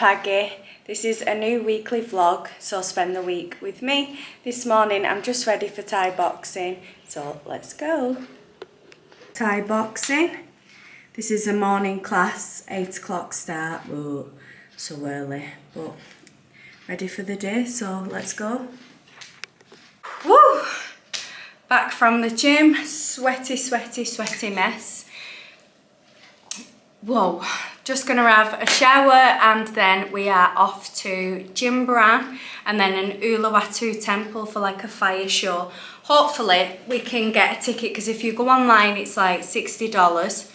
Paggy. This is a new weekly vlog, so spend the week with me. This morning I'm just ready for Thai boxing, so let's go. Thai boxing. This is a morning class, 8 o'clock start. Whoa, so early, but ready for the day, so let's go. Woo! Back from the gym, sweaty mess. Whoa, just gonna have a shower and then we are off to Jimbaran and then an Uluwatu temple for like a fire show. Hopefully we can get a ticket because if you go online it's like $60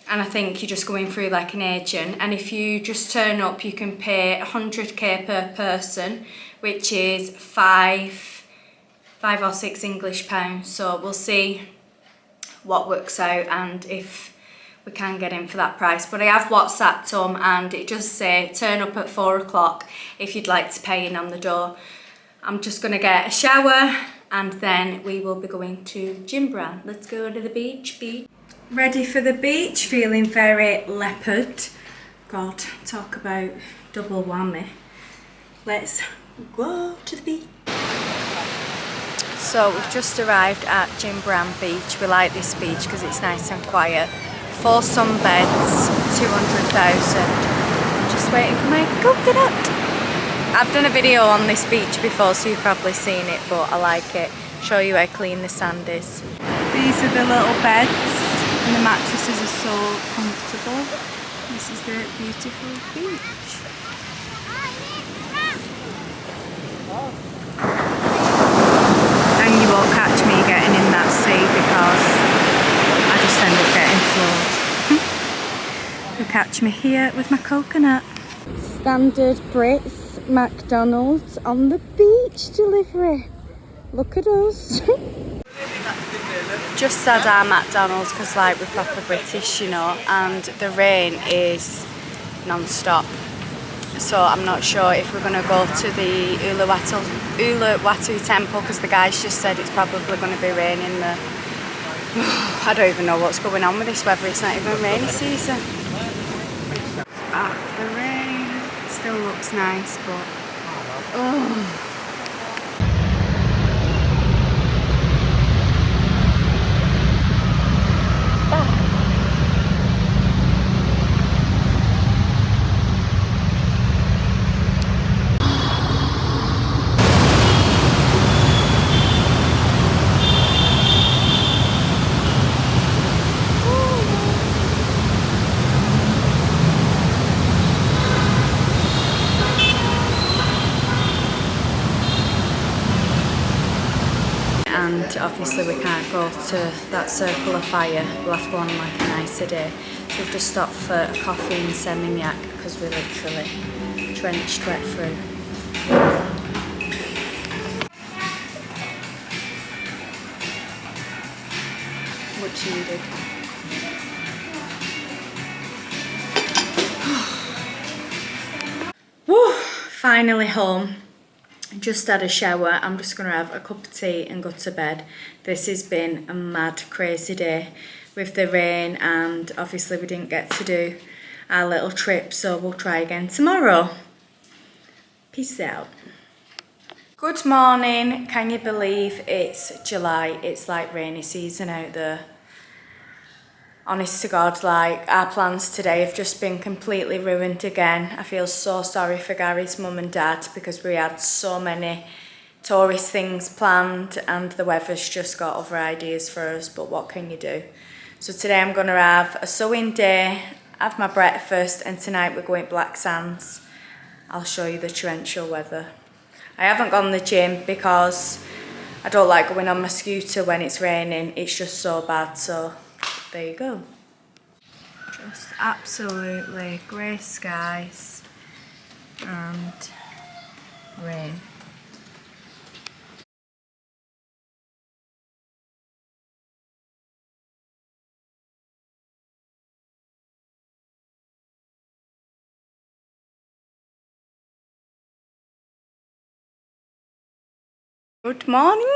and I think you're just going through like an agent, and if you just turn up you can pay 100k per person, which is five or six English pounds. So we'll see what works out and if we can get in for that price. But I have WhatsApped them and it just say turn up at 4 o'clock if you'd like to pay in on the door. I'm just gonna get a shower and then we will be going to Jimbaran. Let's go to the beach. Ready for the beach, feeling very leopard. God, talk about double whammy. Let's go to the beach. So we've just arrived at Jimbaran Beach. We like this beach because it's nice and quiet. 4 sunbeds, 200,000. I'm just waiting for my coconut. I've done a video on this beach before, so you've probably seen it, but I like it. Show you how clean the sand is. These are the little beds, and the mattresses are so comfortable. This is the beautiful beach. And you won't catch me getting in that sea because I just end up getting floored. You'll catch me here with my coconut. Standard Brits McDonald's on the beach delivery. Look at us. Just had our McDonald's because like we're proper British, you know, and the rain is non-stop. So I'm not sure if we're going to go to the Uluwatu temple because the guys just said it's probably going to be raining there. I don't even know what's going on with this weather, it's not even rainy season. The rain still looks nice, but oh. And obviously we can't go to that circle of fire, we'll have to go on like a nicer day. So we've just stopped for a coffee in Seminyak because we're literally drenched wet through. Much needed. Woo! Finally home. Just had a shower. I'm just going to have a cup of tea and go to bed. This has been a mad, crazy day with the rain, and obviously we didn't get to do our little trip, so we'll try again tomorrow. Peace out. Good morning. Can you believe it's July? It's like rainy season out there. Honest to God, like our plans today have just been completely ruined again. I feel so sorry for Gary's mum and dad because we had so many tourist things planned and the weather's just got other ideas for us, but what can you do? So today I'm going to have a sewing day, have my breakfast, and tonight we're going Blacksands. I'll show you the torrential weather. I haven't gone to the gym because I don't like going on my scooter when it's raining. It's just so bad, so there you go. Just absolutely grey skies and rain. Good morning!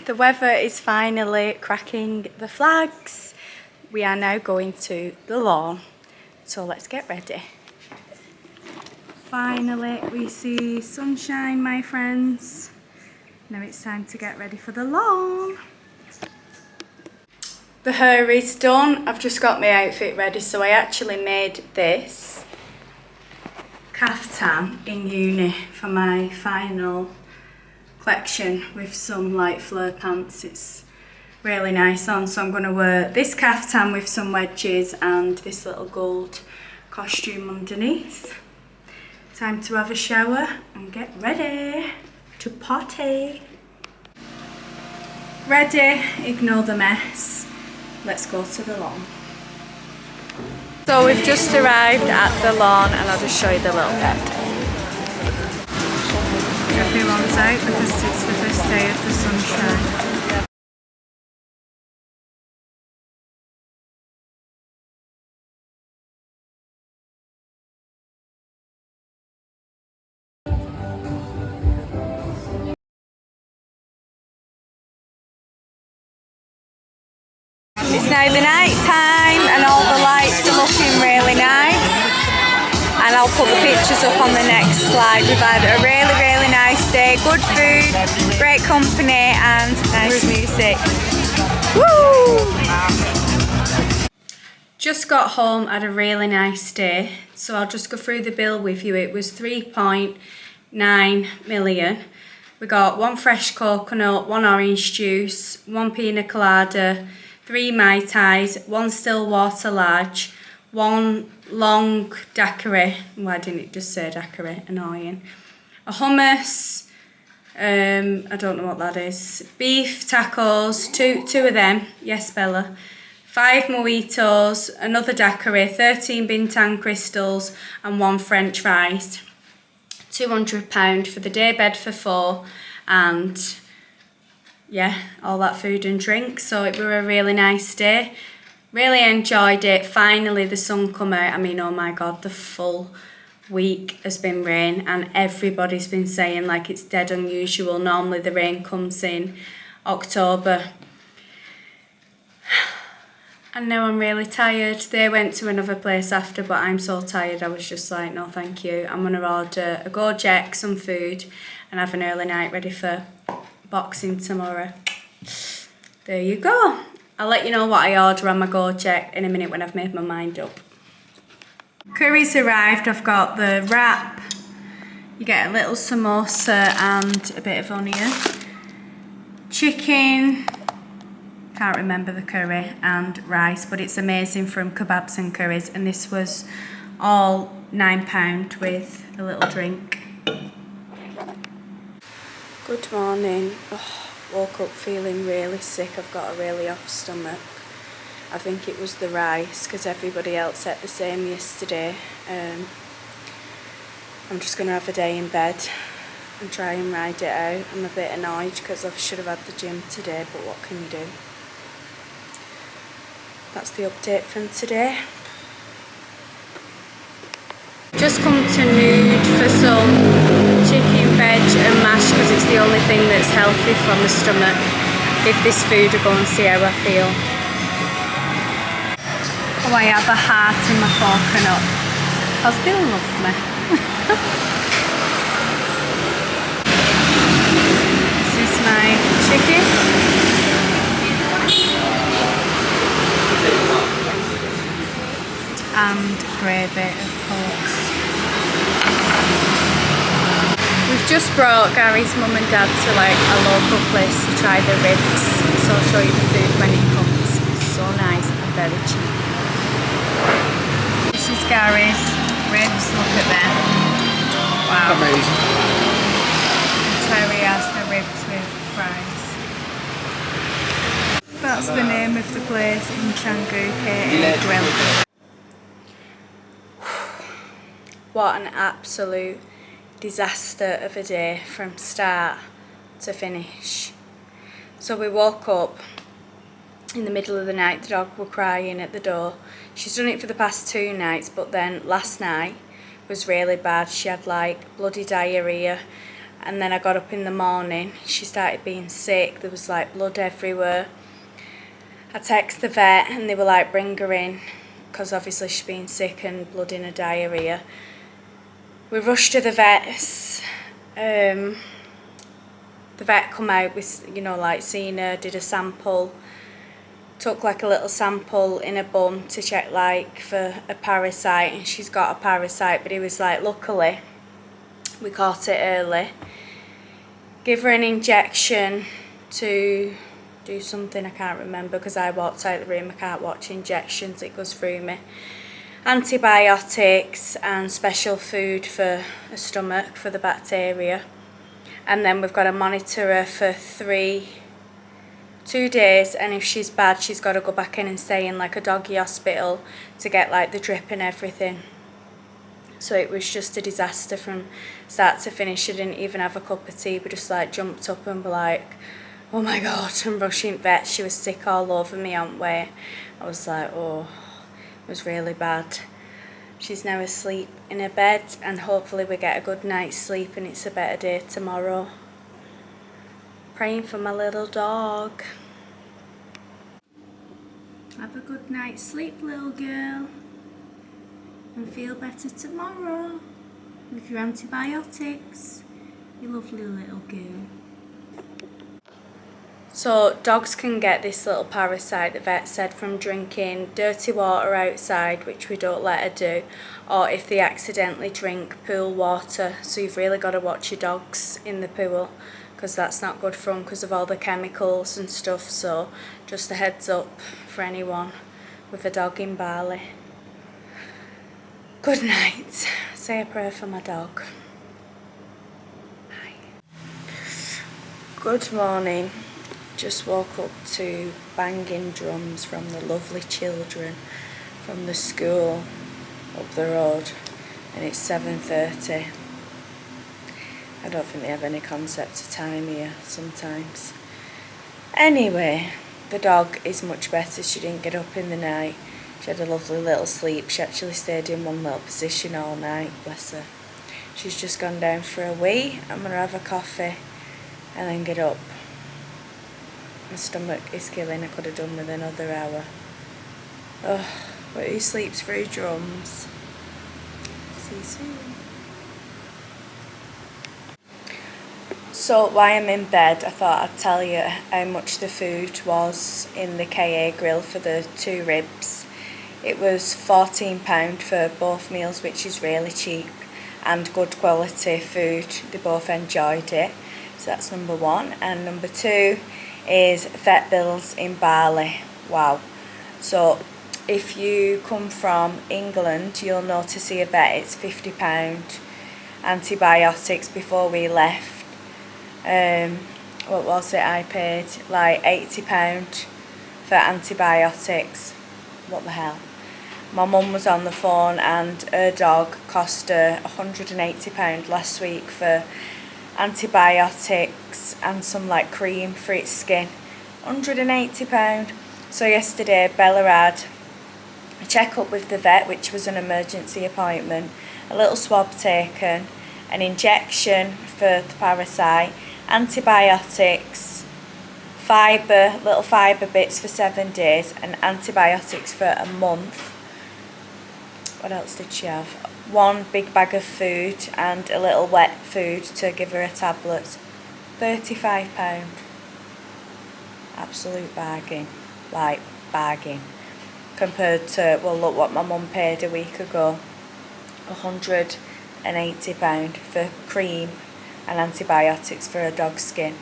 The weather is finally cracking the flags. We are now going to the lawn, so let's get ready. Finally we see sunshine, my friends. Now it's time to get ready for the lawn. The hair is done. I've just got my outfit ready, so I actually made this caftan in uni for my final collection with some light flare pants. It's really nice on, so I'm going to wear this caftan with some wedges and this little gold costume underneath. Time to have a shower and get ready to party. Ready, ignore the mess. Let's go to the lawn. So we've just arrived at the lawn and I'll just show you the little bit. Everyone's out because it's the first day of the sunshine. It's now the night time and all the lights are looking really nice, and I'll put the pictures up on the next slide. We've had a really nice day, good food, great company and nice music. Woo! Just got home, had a really nice day, so I'll just go through the bill with you. It was 3.9 million. We got 1 fresh coconut, 1 orange juice, 1 pina colada, 3 Mai Tais, 1 still water large, 1 long daiquiri. Why didn't it just say daiquiri? Annoying. A hummus, I don't know what that is. Beef tacos, two of them. Yes, Bella. 5 mojitos, another daiquiri, 13 bintang crystals, and 1 French fries. £200 for the day bed for 4, and yeah, all that food and drink. So it was a really nice day. Really enjoyed it. Finally the sun come out. I mean, oh my god, the full week has been rain and everybody's been saying like it's dead unusual. Normally the rain comes in October. And now I'm really tired. They went to another place after, but I'm so tired. I was just like, no thank you. I'm gonna order a Gojek, some food, and have an early night ready for boxing tomorrow. There you go. I'll let you know what I order on my Gojek in a minute when I've made my mind up. Curry's arrived. I've got the wrap. You get a little samosa and a bit of onion. Chicken, can't remember the curry, and rice, but it's amazing from Kebabs and Curries, and this was all £9 with a little drink. Good morning. Oh, woke up feeling really sick. I've got a really off stomach. I think it was the rice because everybody else ate the same yesterday. I'm just going to have a day in bed and try and ride it out. I'm a bit annoyed because I should have had the gym today, but what can you do? That's the update from today. Just come to Nude for some chicken, veg and mash because it's the only thing that's healthy for my stomach. Give this food a go and see how I feel. Oh, I have a heart in my coconut because they love me. This is my chicken. And gravy, of course. We've just brought Gary's mum and dad to like a local place to try the ribs, so I'll show you the food when it comes. It's so nice and very cheap. This is Gary's ribs, look at them. Wow. Amazing. And Terry has the ribs with fries. That's the name of the place in Canggu, Grill. What an absolute disaster of a day from start to finish. So we woke up in the middle of the night, the dog were crying at the door. She's done it for the past 2 nights, but then last night was really bad. She had like bloody diarrhea, and then I got up in the morning, she started being sick, there was like blood everywhere. I texted the vet and they were like, bring her in, because obviously she's been sick and blood in her diarrhea. We rushed to the vets. The vet come out with, you know, like seen her, did a sample, took like a little sample in a bum to check like for a parasite, and she's got a parasite, but he was like, luckily we caught it early. Give her an injection to do something, I can't remember because I walked out of the room, I can't watch injections, it goes through me. Antibiotics and special food for a stomach for the bacteria. And then we've got to monitor her for 2 days, and if she's bad she's got to go back in and stay in like a doggy hospital to get like the drip and everything. So it was just a disaster from start to finish. She didn't even have a cup of tea, but just like jumped up and were like, oh my god, I'm rushing vet. She was sick all over me, aren't we? I was like, oh, it was really bad. She's now asleep in her bed, and hopefully we get a good night's sleep and it's a better day tomorrow. Praying for my little dog. Have a good night's sleep, little girl, and feel better tomorrow with your antibiotics, you lovely little girl. So dogs can get this little parasite, the vet said, from drinking dirty water outside, which we don't let her do, or if they accidentally drink pool water. So you've really got to watch your dogs in the pool, because that's not good for them because of all the chemicals and stuff. So just a heads up for anyone with a dog in Bali. Good night. Say a prayer for my dog. Bye. Good morning. Just woke up to banging drums from the lovely children from the school up the road, and it's 7:30. I don't think they have any concept of time here sometimes. Anyway, the dog is much better. She didn't get up in the night. She had a lovely little sleep. She actually stayed in one little position all night, bless her. She's just gone down for a wee. I'm going to have a coffee and then get up. My stomach is killing. I could have done with another hour. Oh, but who sleeps through drums? See you soon. So while I'm in bed, I thought I'd tell you how much the food was in the KA grill for the 2 ribs. It was £14 for both meals, which is really cheap and good quality food. They both enjoyed it. So that's number 1. And number 2 is vet bills in Bali. Wow. So if you come from England, you'll know to see a vet it's £50. Antibiotics before we left. What was it? I paid like £80 for antibiotics. What the hell? My mum was on the phone and her dog cost her £180 last week for antibiotics and some like cream for its skin. £180. So yesterday Bella had a check-up with the vet, which was an emergency appointment, a little swab taken, an injection for the parasite, antibiotics, little fibre bits for 7 days, and antibiotics for a month. What else did she have? 1 big bag of food and a little wet food to give her a tablet. £35. Absolute bargain. Like, bargain. Compared to, well, look what my mum paid a week ago. £180 for cream and antibiotics for a dog's skin.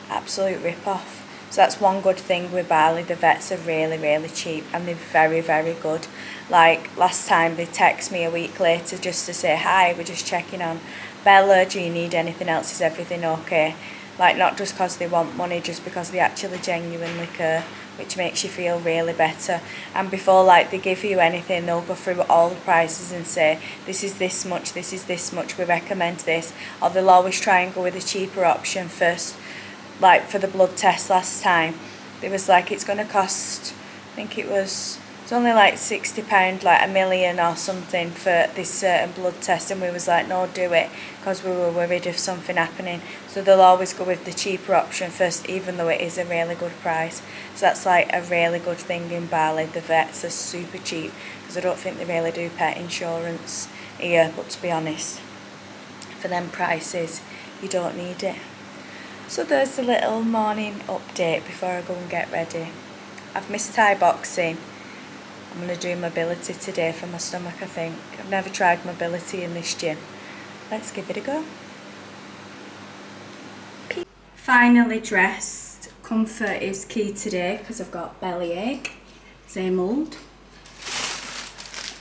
Absolute rip-off. So that's one good thing with Bali. The vets are really, really cheap and they're very, very good. Like last time they text me a week later just to say, hi, we're just checking on Bella, do you need anything else, is everything okay? Like not just because they want money, just because they actually genuinely care, which makes you feel really better. And before like they give you anything, they'll go through all the prices and say, this is this much, this is this much, we recommend this. Or they'll always try and go with a cheaper option first. Like for the blood test last time, it was like it's going to cost, I think it's only like £60, like $1 million or something for this certain blood test, and we was like, no, do it, because we were worried of something happening. So they'll always go with the cheaper option first, even though it is a really good price. So that's like a really good thing in Bali. The vets are super cheap, because I don't think they really do pet insurance here, but to be honest, for them prices, you don't need it. So there's a little morning update before I go and get ready. I've missed Thai boxing. I'm going to do mobility today for my stomach, I think. I've never tried mobility in this gym. Let's give it a go. Finally dressed. Comfort is key today because I've got bellyache. Same old.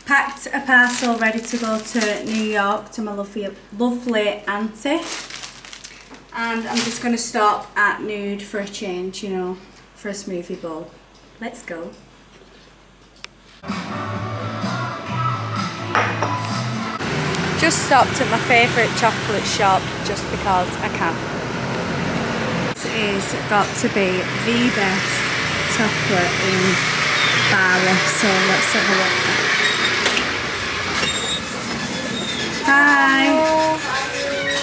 Packed a parcel ready to go to New York to my lovely auntie. And I'm just going to stop at Nude for a change, you know, for a smoothie bowl. Let's go. Just stopped at my favourite chocolate shop just because I can. This is got to be the best chocolate in Bali, so let's have a look. Hi!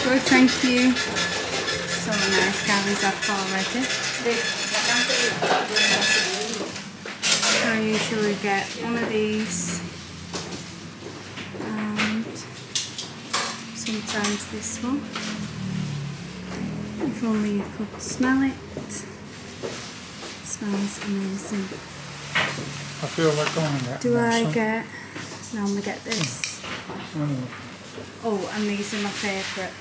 Good, thank you. So nice, Gary's off already. I usually get one of these and sometimes this one. If only you could smell it. It smells amazing. I feel like going to get Do I get... normally get this. Oh, and these are my favourite.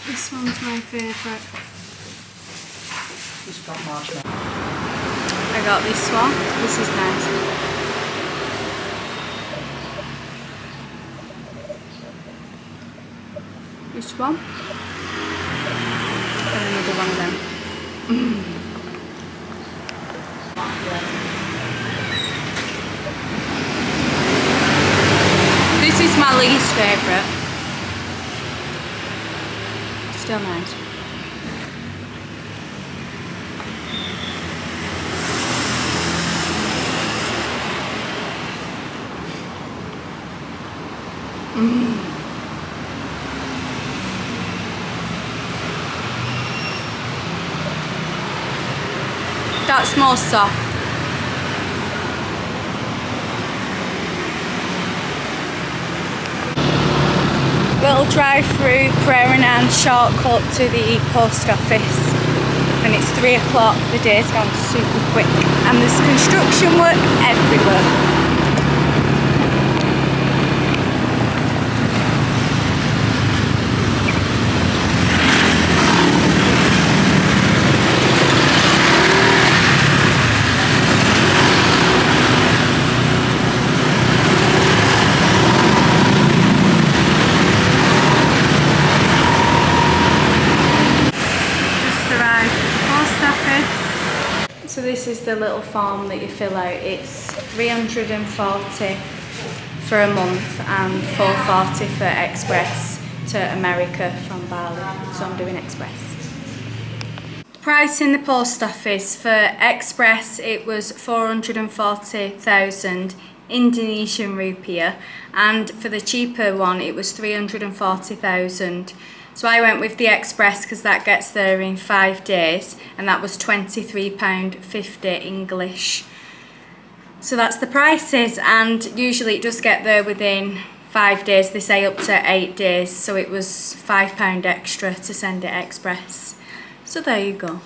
This one's my favourite. It's got marshmallow. I got this one. This is nice. This one. And another one of them. This is my least favourite. Still nice. That's more soft. Little drive-through Errands shortcut to the post office, and it's 3 o'clock. The day's gone super quick and there's construction work everywhere. So this is the little form that you fill out. It's $340 for a month and $440 for express to America from Bali. So I'm doing express. Price in the post office for express, it was 440,000 Indonesian rupiah, and for the cheaper one it was 340,000. So I went with the express because that gets there in 5 days, and that was £23.50 English. So that's the prices, and usually it does get there within 5 days. They say up to 8 days, so it was £5 extra to send it express. So there you go.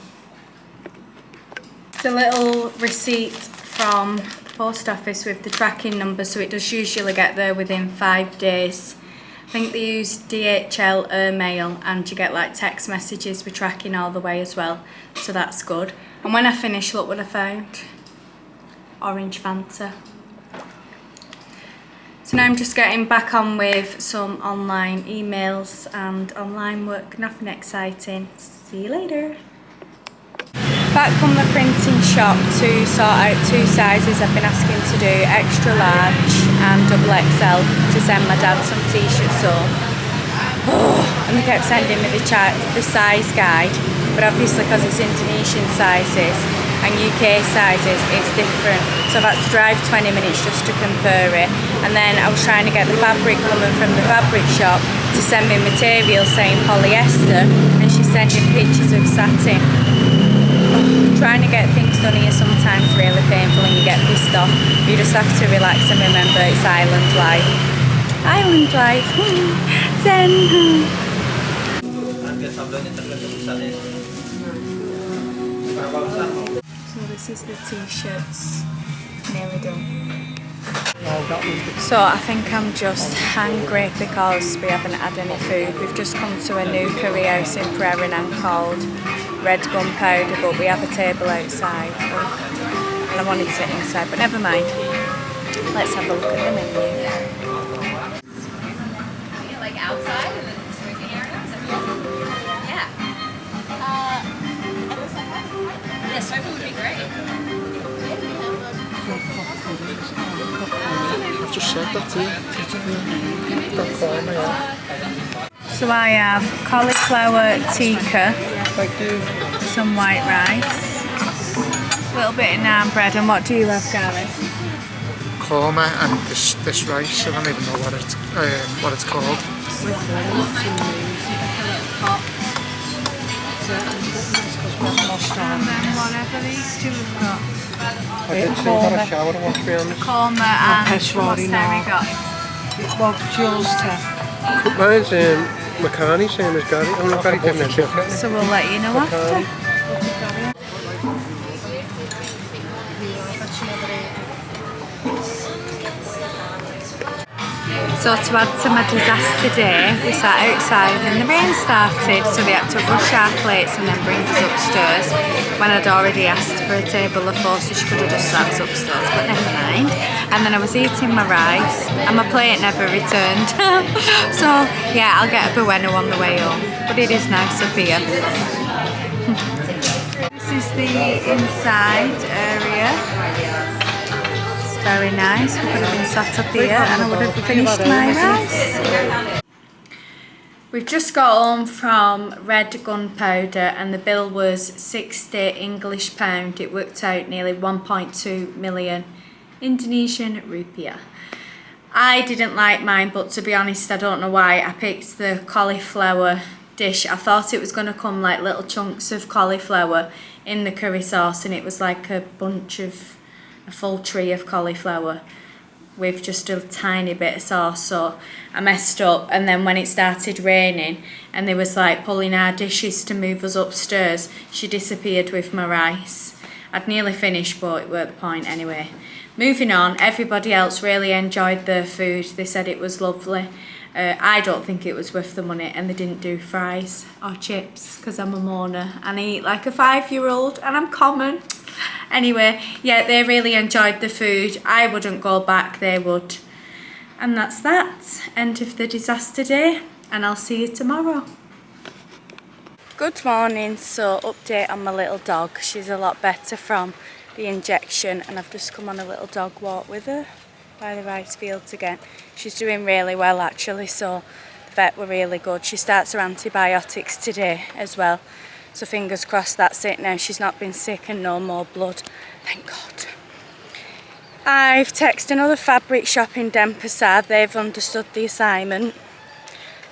The little receipt from the post office with the tracking number, so it does usually get there within 5 days. I think they use DHL Airmail, and you get like text messages with tracking all the way as well, so that's good. And when I finished, look what I found. Orange Fanta. So now I'm just getting back on with some online emails and online work. Nothing exciting. See you later. Back from the printing shop to sort out 2 sizes. I've been asking to do extra large and double XL to send my dad some t-shirts home. And they kept sending me the size guide, but obviously because it's Indonesian sizes and UK sizes, it's different. So I've had to drive 20 minutes just to compare it. And then I was trying to get the fabric coming from the fabric shop to send me material saying polyester, and she's sending pictures of satin. Trying to get things done here sometimes really painful and you get pissed off. You just have to relax and remember it's island life. Island life. Zen. So this is the t-shirts. Nearly done. So I think I'm just hungry because we haven't had any food. We've just come to a new curry house in Errands called Red Gunpowder, but we have a table outside. And I wanted to sit inside, but never mind. Let's have a look at the menu. Yeah, like outside and then smoking areas? Yeah. Yeah, smoking would be great. I've just said that to you. Don't call me, yeah. So I have cauliflower tikka, Thank you. some white rice, a little bit of naan bread, and what do you have, Gareth? Korma and this rice. I don't even know what it's called. And then whatever these two have got. I did still got a shower, I want to be honest. Korma and what's Terry got? Well, Jules to. Mine's Makani, same as Gary. I'm not Gary different. So we'll let you know after. So to add to my disaster day, we sat outside and the rain started, so they had to rush our plates and then bring us upstairs when I'd already asked for a table of 4, so she could have just sat us upstairs, but never mind. And then I was eating my rice and my plate never returned. So yeah, I'll get a bueno on the way home, but it is nice up here. This is the inside area. Very nice. We could have been sat up here and I would have finished my rice. We've just got home from Red Gunpowder and the bill was 60 English pound. It worked out nearly 1.2 million Indonesian rupiah. I didn't like mine, but to be honest, I don't know why. I picked the cauliflower dish. I thought it was going to come like little chunks of cauliflower in the curry sauce, and it was like a full tree of cauliflower with just a tiny bit of sauce, so I messed up. And then when it started raining and they was like pulling our dishes to move us upstairs, she disappeared with my rice. I'd nearly finished, but it weren't the point anyway. Moving on, everybody else really enjoyed their food. They said it was lovely. I don't think it was worth the money, and they didn't do fries or chips because I'm a mourner and I eat like a 5-year-old and I'm common. Anyway, yeah, they really enjoyed the food. I wouldn't go back, they would. And that's that. End of the disaster day, and I'll see you tomorrow. Good morning. So update on my little dog. She's a lot better from the injection, and I've just come on a little dog walk with her by the rice fields again. She's doing really well actually, so the vet were really good. She starts her antibiotics today as well. So fingers crossed that's it now. She's not been sick and no more blood. Thank God. I've texted another fabric shop in Denpasar. They've understood the assignment.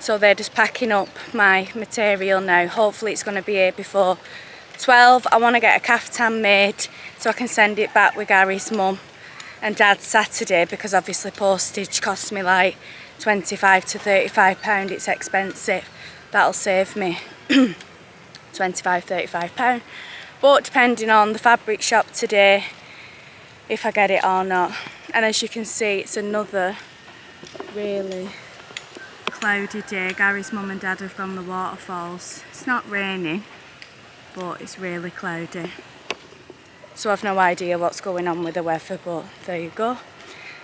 So they're just packing up my material now. Hopefully it's going to be here before 12. I want to get a kaftan made so I can send it back with Gary's mum and Dad's Saturday, because obviously postage costs me like 25 to 35 pound. It's expensive. That'll save me 25-35 pound, but depending on the fabric shop today if I get it or not. And as you can see, it's another really cloudy day. Gary's mum and dad have gone the waterfalls. It's not raining, but it's really cloudy, so I've no idea what's going on with the weather, but there you go.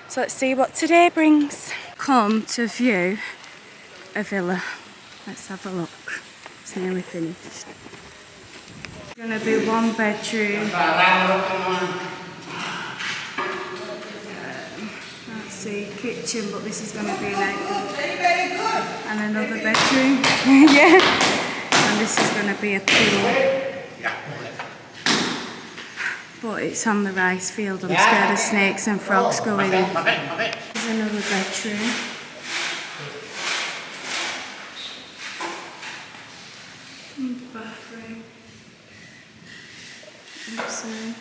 So let's see what today brings. Come to view a villa. Let's have a look. It's nearly finished. It's going to be 1 bedroom. Let's see, kitchen, but this is going to be like, and another bedroom. Yeah. And this is going to be a pool. But it's on the rice field. I'm scared of snakes and frogs going in. There's another bedroom. Bathroom. Outside.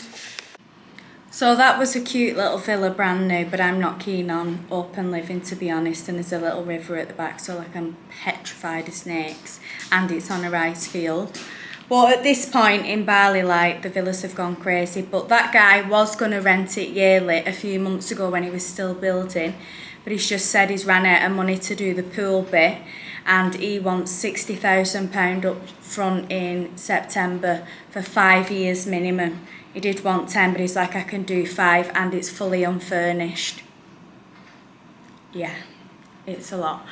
So that was a cute little villa, brand new, but I'm not keen on open living, to be honest. And there's a little river at the back, so like I'm petrified of snakes, and it's on a rice field. But at this point in Bali, like, the villas have gone crazy. But that guy was going to rent it yearly a few months ago when he was still building, but he's just said he's ran out of money to do the pool bit, and he wants £60,000 up front in September for 5 years minimum. He did want 10, but he's like, I can do 5, and it's fully unfurnished. Yeah, it's a lot.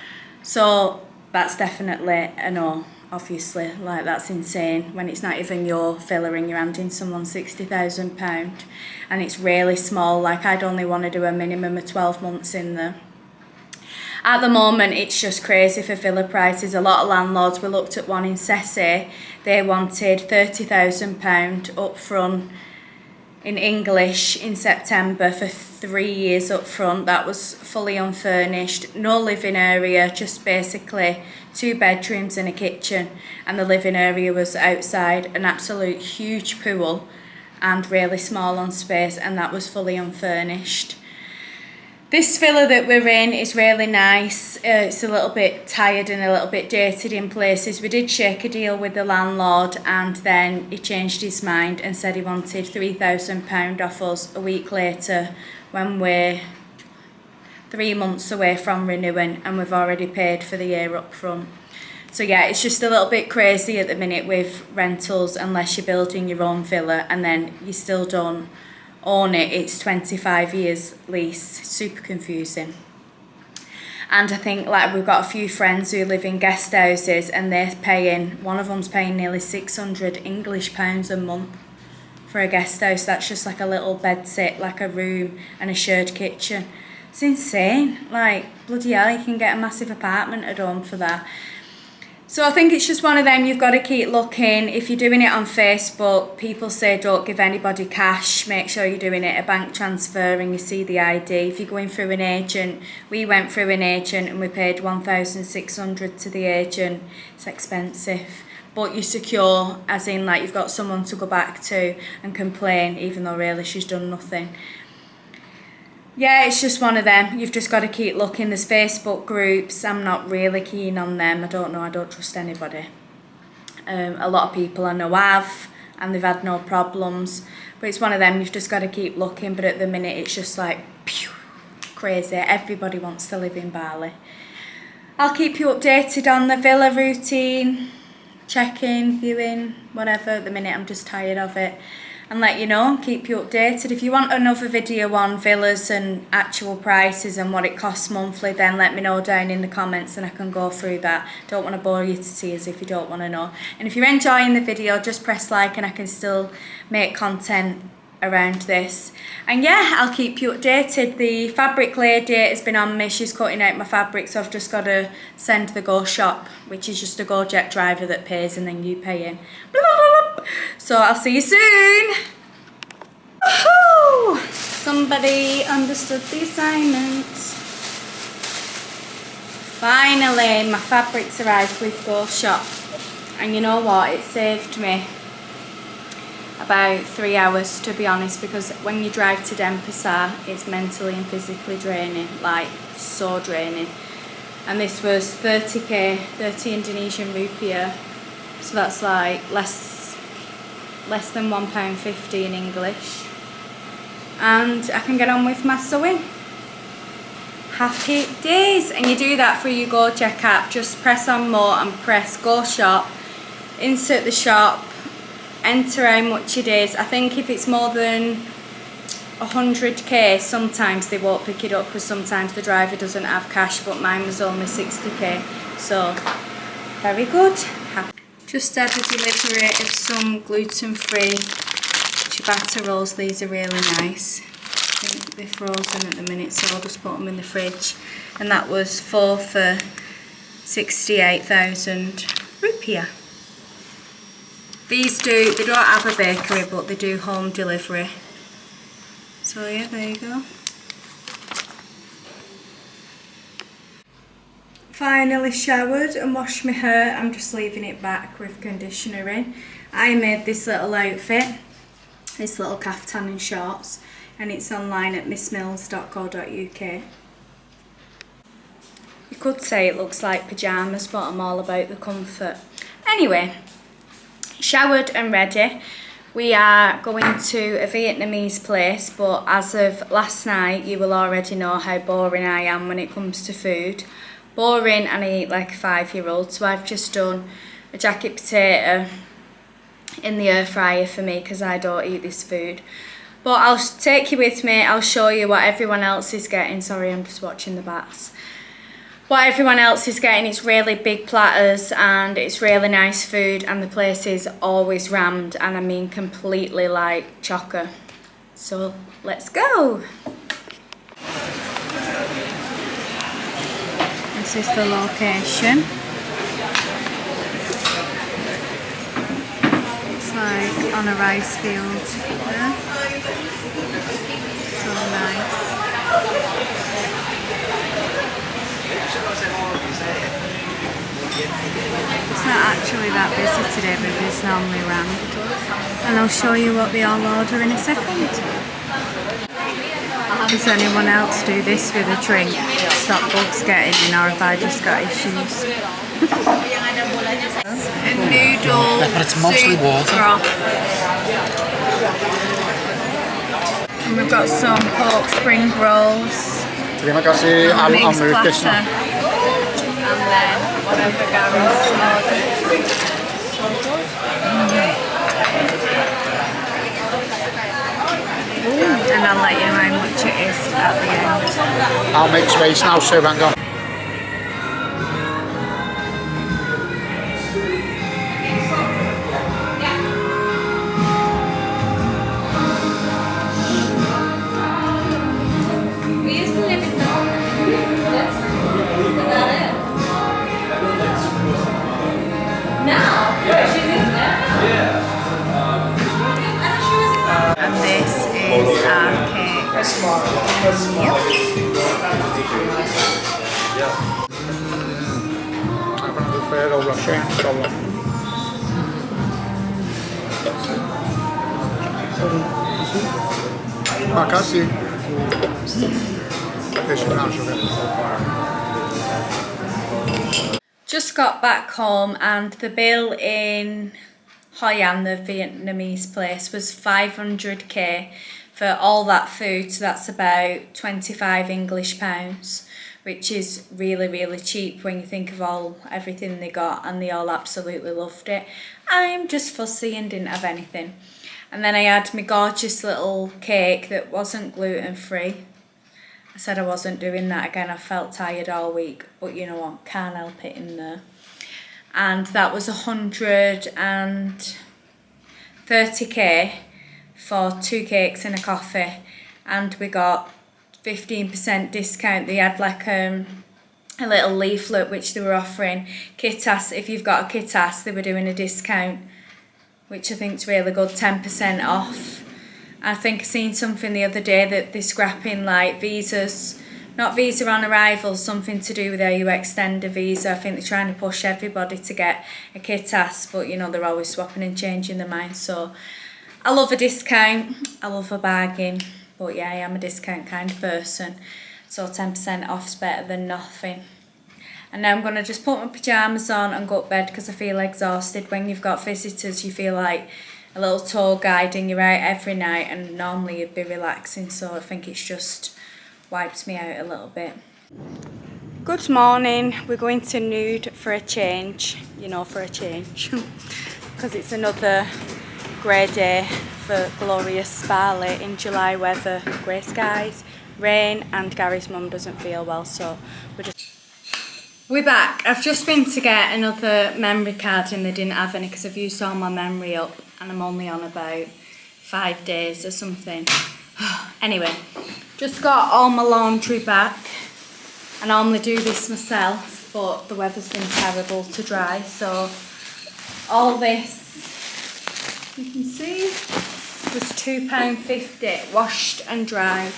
So that's definitely a no. Obviously, like, that's insane when it's not even your villa and you're handing someone £60,000, and it's really small. Like, I'd only want to do a minimum of 12 months in there. At the moment, it's just crazy for villa prices. A lot of landlords, we looked at one in Sessi, they wanted £30,000 up front in English in September for 3 years up front. That was fully unfurnished, no living area, just basically 2 bedrooms and a kitchen, and the living area was outside, an absolute huge pool and really small on space, and that was fully unfurnished. This villa that we're in is really nice. It's a little bit tired and a little bit dated in places. We did shake a deal with the landlord, and then he changed his mind and said he wanted £3,000 off us a week later when we're 3 months away from renewing, and we've already paid for the year up front. So yeah, it's just a little bit crazy at the minute with rentals, unless you're building your own villa and then you still don't own it. It's 25 years lease. Super confusing. And I think, like, we've got a few friends who live in guest houses, and they're paying, one of them's paying nearly 600 English pounds a month for a guest house. That's just like a little bed sit, like a room and a shared kitchen. It's insane. Like, bloody hell, you can get a massive apartment at home for that. So I think it's just one of them, you've got to keep looking. If you're doing it on Facebook, people say don't give anybody cash. Make sure you're doing it a bank transfer and you see the ID. If you're going through an agent, we went through an agent and we paid 1,600 to the agent. It's expensive. But you're secure, as in, like, you've got someone to go back to and complain, even though really she's done nothing. Yeah, it's just one of them. You've just got to keep looking. There's Facebook groups. I'm not really keen on them. I don't know. I don't trust anybody. A lot of people I know have, and they've had no problems. But it's one of them. You've just got to keep looking. But at the minute, it's just like, pew, crazy. Everybody wants to live in Bali. I'll keep you updated on the villa routine, check-in, viewing, whatever. At the minute, I'm just tired of it. And let you know, keep you updated. If you want another video on villas and actual prices and what it costs monthly, then let me know down in the comments and I can go through that. Don't want to bore you to tears if you don't want to know. And if you're enjoying the video, just press like and I can still make content around this. And yeah, I'll keep you updated. The fabric lady has been on me. She's cutting out my fabric, so I've just got to send the Go Shop, which is just a GoJet driver that pays and then you pay in. So I'll see you soon. Woohoo! Somebody understood the assignment. Finally, my fabrics arrived with Go Shop. And you know what? It saved me about 3 hours, to be honest, because when you drive to Denpasar, it's mentally and physically draining, like so draining. And this was 30k, 30 Indonesian rupiah, so that's like less than £1.50 in English. And I can get on with my sewing. Happy days. And you do that through your GoJet app. Just press on more and press Go Shop, insert the shop, enter how much it is. I think if it's more than 100k, sometimes they won't pick it up because sometimes the driver doesn't have cash, but mine was only 60k, so very good. Just had a delivery of some gluten-free ciabatta rolls. These are really nice. I think they're frozen at the minute, so I'll just put them in the fridge. And that was 4 for 68,000 rupiah. These they don't have a bakery, but they do home delivery. So yeah, there you go. Finally showered and washed my hair. I'm just leaving it back with conditioner in. I made this little outfit, this little kaftan and shorts. and it's online at missmills.co.uk. You could say it looks like pyjamas, but I'm all about the comfort. Anyway, showered and ready. We are going to a Vietnamese place, but as of last night, you will already know how boring I am when it comes to food. Boring, and I eat like a 5-year-old, so I've just done a jacket potato in the air fryer for me because I don't eat this food. But I'll take you with me, I'll show you what everyone else is getting. Sorry, I'm just watching the bats. What everyone else is getting, it's really big platters and it's really nice food, and the place is always rammed, and I mean completely like chocker. So let's go. This is the location. It's like on a rice field. Yeah. So nice. It's not actually that busy today, but it's normally rammed. And I'll show you what they all order in a second. Does anyone else do this with a drink? Stop bugs getting in, or if I just got issues? A noodle, but it's mostly water. Broth. And we've got some pork spring rolls. Prima kasi Mixed amurkes platter. na. And then whatever Gary's ordered. And I'll let you know how much it is at the end. I'll make space now, so hang on. We used to live in Is that it? Now? Yeah. She lives there? And this is our cake. Have another fair old Russian solo. Makasih. Just got back home, and the bill in Hoi An, the Vietnamese place, was 500k for all that food. So that's about 25 English pounds, which is really, really cheap when you think of everything they got, and they all absolutely loved it. I'm just fussy and didn't have anything. And then I had my gorgeous little cake that wasn't gluten-free. I said I wasn't doing that again. I felt tired all week, but you know what, can't help it in there. And that was 130k for 2 cakes and a coffee, and we got 15% discount. They had like a little leaflet which they were offering. Kitas, if you've got a Kitas, they were doing a discount, which I think is really good, 10% off. I think I seen something the other day that they're scrapping like visas, not visa on arrival, something to do with how you extend a visa. I think they're trying to push everybody to get a Kitas, but you know, they're always swapping and changing their mind. So I love a discount, I love a bargain, but yeah, I am a discount kind of person. So 10% off's better than nothing. And now I'm going to just put my pyjamas on and go to bed because I feel exhausted. When you've got visitors, you feel like a little tour guiding you out every night, and normally you'd be relaxing, so I think it's just wipes me out a little bit. Good morning. We're going to Nude for a change, you know, for a change, because it's another grey day for glorious Bali in July weather, grey skies, rain, and Gary's mum doesn't feel well, so we're back. I've just been to get another memory card and they didn't have any because I've used all my memory up, and I'm only on about 5 days or something. Anyway, just got all my laundry back. I normally do this myself, but the weather's been terrible to dry, so all this, you can see, was £2.50 washed and dried.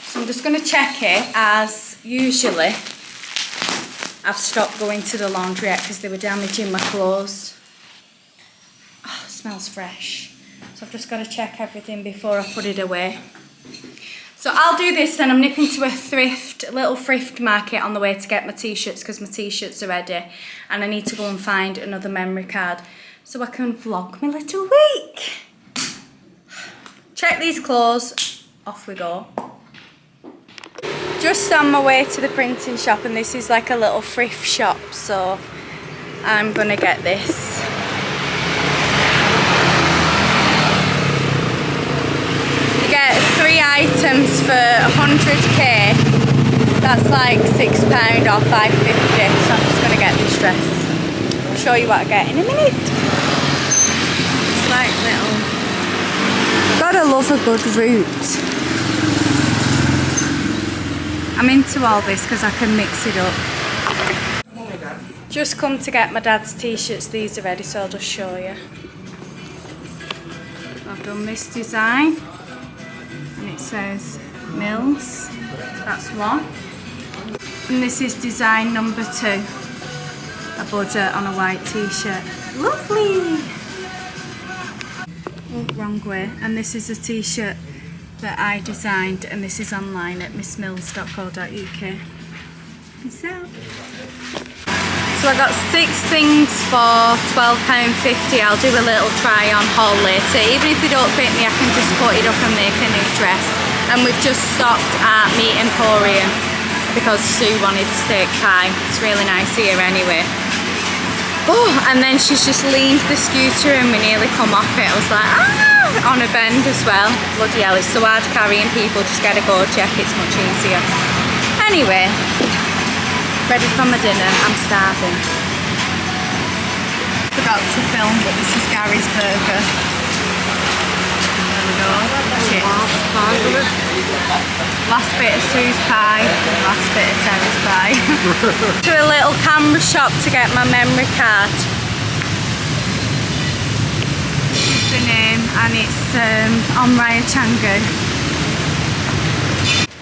So I'm just going to check it, as usually I've stopped going to the laundrette because they were damaging my clothes. Oh, it smells fresh. So I've just got to check everything before I put it away. So I'll do this, then I'm nipping to a little thrift market on the way to get my t-shirts because my t-shirts are ready. And I need to go and find another memory card so I can vlog my little week. Check these clothes, off we go. Just on my way to the printing shop, and this is like a little thrift shop, so I'm gonna get this. You get 3 items for 100k. That's like £6 or £5.50, so I'm just gonna get this dress. I'll show you what I get in a minute. It's like little... Gotta love a good route. I'm into all this because I can mix it up. Just come to get my dad's t-shirts. These are ready, so I'll just show you. I've done this design and it says Mills. That's one. And this is design number 2. A budget on a white t-shirt. Lovely! Oh, wrong way. And this is a t-shirt that I designed, and this is online at missmills.co.uk. Peace out. So I got 6 things for £12.50. I'll do a little try on haul later. Even if they don't fit me, I can just put it up and make a new dress. And we've just stopped at Meat Emporium because Sue wanted steak pie. It's really nice here anyway. Oh, and then she's just leaned the scooter and we nearly come off it. I was like, on a bend as well. Bloody hell, it's so hard carrying people, just get a go check, it's much easier. Anyway, ready for my dinner, I'm starving. Forgot to film, but this is Gary's burger. There we go, chips. Last bit of Sue's pie, and last bit of Terry's pie. To a little camera shop to get my memory card. The name, and it's on Canggu.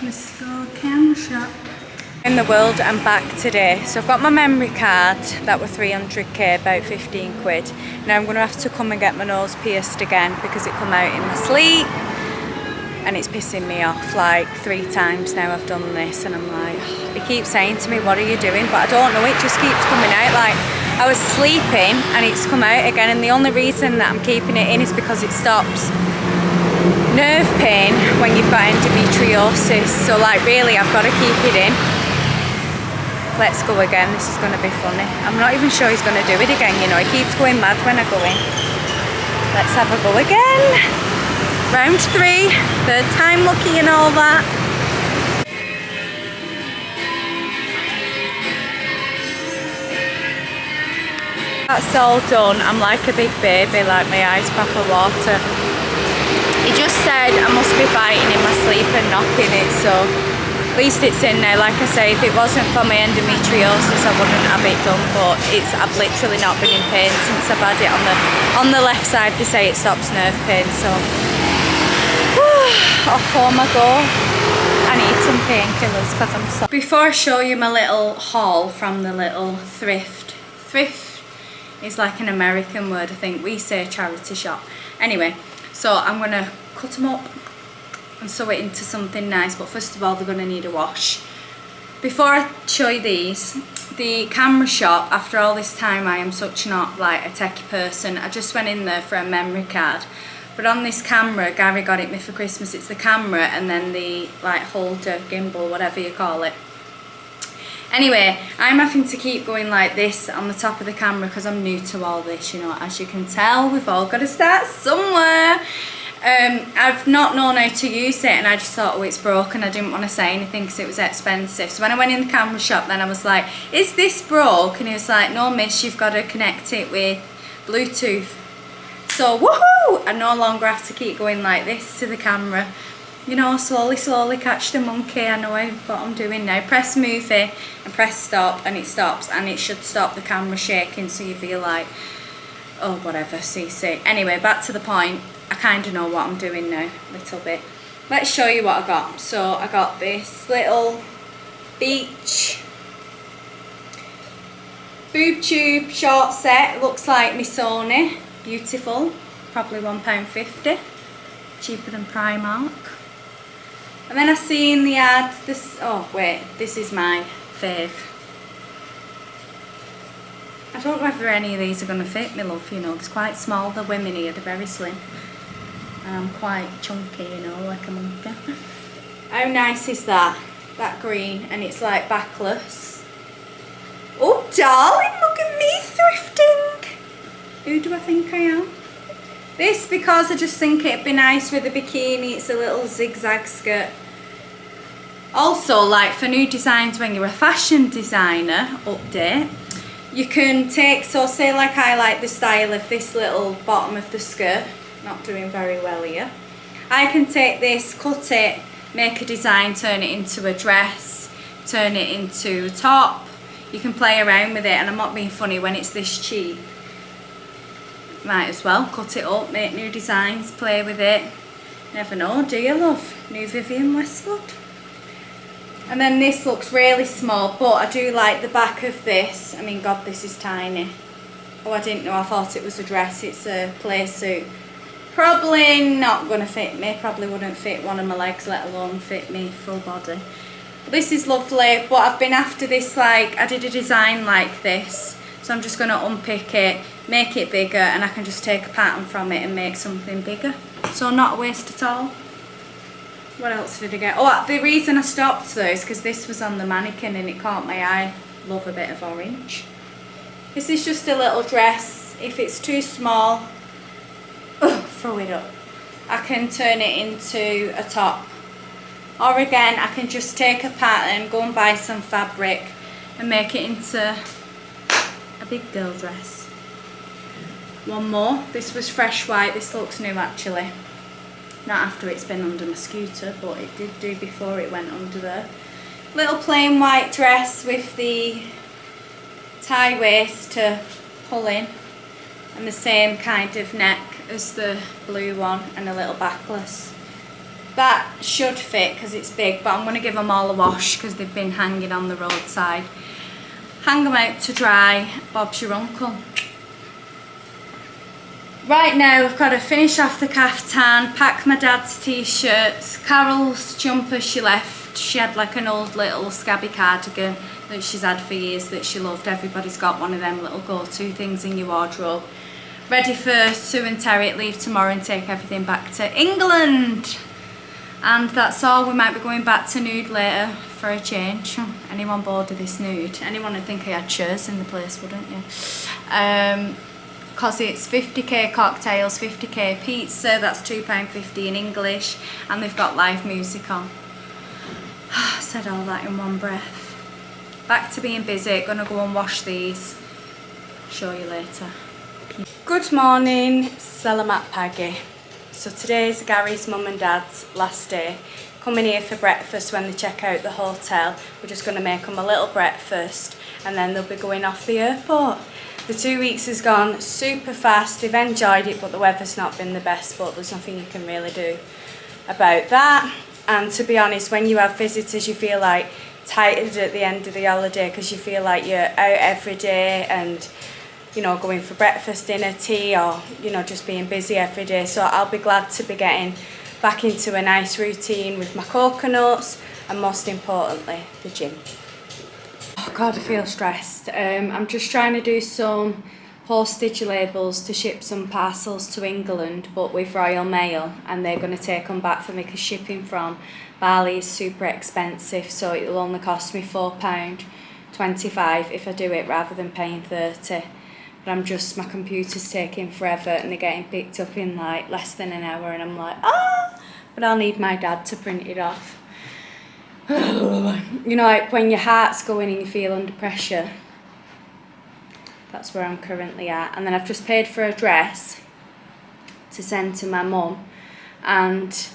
This little camera shop. In the world, I'm back today. So I've got my memory card that were 300k, about 15 quid. Now I'm going to have to come and get my nose pierced again because it come out in my sleep. And it's pissing me off like 3 times now I've done this, and I'm like, he keeps saying to me, what are you doing? But I don't know, it just keeps coming out. Like, I was sleeping and it's come out again, and the only reason that I'm keeping it in is because it stops nerve pain when you've got endometriosis. So like, really, I've got to keep it in. Let's go again, this is going to be funny. I'm not even sure he's going to do it again, you know, he keeps going mad when I go in. Let's have a go again. Round 3, 3rd time lucky and all that. That's all done. I'm like a big baby, like my eyes pop of water. He just said I must be fighting in my sleep and knocking it, so at least it's in there. Like I say, if it wasn't for my endometriosis I wouldn't have it done, but I've literally not been in pain since I've had it. On the left side they say it stops nerve pain, so off home I go. I need some painkillers because I'm so... Before I show you my little haul from the little thrift is like an American word, I think. We say charity shop. Anyway, so I'm going to cut them up and sew it into something nice, but first of all they're going to need a wash. Before I show you these, the camera shop, after all this time I am such not like a techie person, I just went in there for a memory card. But on this camera, Gary got it me for Christmas. It's the camera and then the like holder, gimbal, whatever you call it. Anyway, I'm having to keep going like this on the top of the camera because I'm new to all this, you know. As you can tell, we've all got to start somewhere. I've not known how to use it, and I just thought, oh, it's broken. I didn't want to say anything because it was expensive. So when I went in the camera shop, then I was like, is this broke? And he was like, no miss, you've got to connect it with Bluetooth. So woohoo! I no longer have to keep going like this to the camera. You know, slowly catch the monkey. I know what I'm doing now. Press movie and press stop and it stops, and it should stop the camera shaking so you feel like, oh whatever, CC. Anyway, back to the point. I kind of know what I'm doing now, a little bit. Let's show you what I got. So I got this little beach boob tube short set. Looks like my Sony. Beautiful. probably £1.50, cheaper than Primark. And then I seen the ad, this, oh wait, this is my fave. I don't know whether any of these are going to fit me, love, you know, it's quite small, the women here, they're very slim. And I'm quite chunky, you know, like a monkey. How nice is that? That green, and it's like backless. Oh darling, look at me thrifting. Who do I think I am? This, because I just think it'd be nice with a bikini, it's a little zigzag skirt. Also, like for new designs, when you're a fashion designer, update, you can take, so say like I like the style of this little bottom of the skirt, not doing very well here. I can take this, cut it, make a design, turn it into a dress, turn it into a top. You can play around with it, and I'm not being funny, when it's this cheap. Might as well cut it up, make new designs, play with it. Never know, do you, love? New Vivienne Westwood. And then this looks really small, but I do like the back of this. I mean, God, this is tiny. Oh, I didn't know, I thought it was a dress. It's a play suit. Probably not going to fit me. Probably wouldn't fit one of my legs, let alone fit me full body. But this is lovely, but I've been after this, like, I did a design like this. So I'm just going to unpick it, make it bigger, and I can just take a pattern from it and make something bigger. So not a waste at all. What else did I get? Oh, the reason I stopped though is because this was on the mannequin and it caught my eye. Love a bit of orange. This is just a little dress. If it's too small, throw it up. I can turn it into a top. Or again, I can just take a pattern, go and buy some fabric and make it into a big girl dress. One more. This was fresh white. This looks new actually. Not after it's been under my scooter, but it did do before it went under there. Little plain white dress with the tie waist to pull in, and the same kind of neck as the blue one, and a little backless. That should fit because it's big, but I'm going to give them all a wash because they've been hanging on the roadside. Hang them out to dry. Bob's your uncle. Right now I've got to finish off the caftan, pack my dad's t-shirts. Carol's jumper she left. She had like an old little scabby cardigan that she's had for years that she loved. Everybody's got one of them little go-to things in your wardrobe. Ready for Sue and Terry to leave tomorrow and take everything back to England. And that's all. We might be going back to nude later for a change. Anyone bored of this nude? Anyone would think I had chairs in the place, wouldn't you? Because it's 50k cocktails, 50k pizza, that's £2.50 in English, and they've got live music on. I said all that in one breath. Back to being busy, gonna go and wash these. Show you later. Good morning, Salamat Pagi. So today's Gary's mum and dad's last day. Coming here for breakfast when they check out the hotel. We're just gonna make them a little breakfast and then they'll be going off the airport. The 2 weeks has gone super fast. They've enjoyed it, but the weather's not been the best, but there's nothing you can really do about that. And to be honest, when you have visitors, you feel like tired at the end of the holiday because you feel like you're out every day and, you know, going for breakfast, dinner, tea, or, you know, just being busy every day. So I'll be glad to be getting back into a nice routine with my coconuts and, most importantly, the gym. Oh God, I feel stressed. I'm just trying to do some postage labels to ship some parcels to England, but with Royal Mail, and they're going to take them back for me because shipping from Bali is super expensive, so it'll only cost me £4.25 if I do it rather than paying £30. But I'm just, my computer's taking forever and they're getting picked up in like less than an hour, and I'm like, ah! But I'll need my dad to print it off. You know, like when your heart's going and you feel under pressure. That's where I'm currently at. And then I've just paid for a dress to send to my mum, and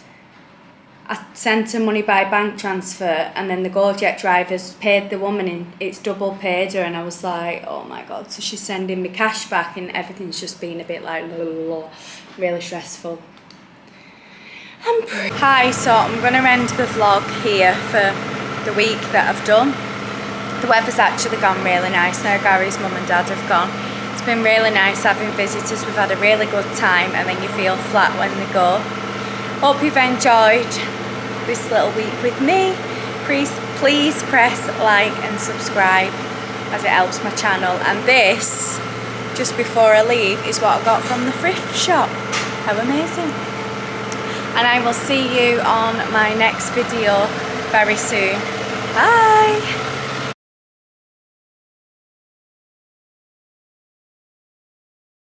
I sent her money by bank transfer, and then the GoJet drivers paid the woman in, it's double paid her, and I was like, oh my God. So she's sending me cash back and everything's just been a bit like really stressful. Hi, so I'm going to end the vlog here for the week that I've done. The weather's actually gone really nice now. Gary's mum and dad have gone. It's been really nice having visitors. We've had a really good time, and then you feel flat when they go. Hope you've enjoyed this little week with me. Please press like and subscribe, as it helps my channel. And this, just before I leave, is what I got from the thrift shop. How amazing. And I will see you on my next video very soon. Bye.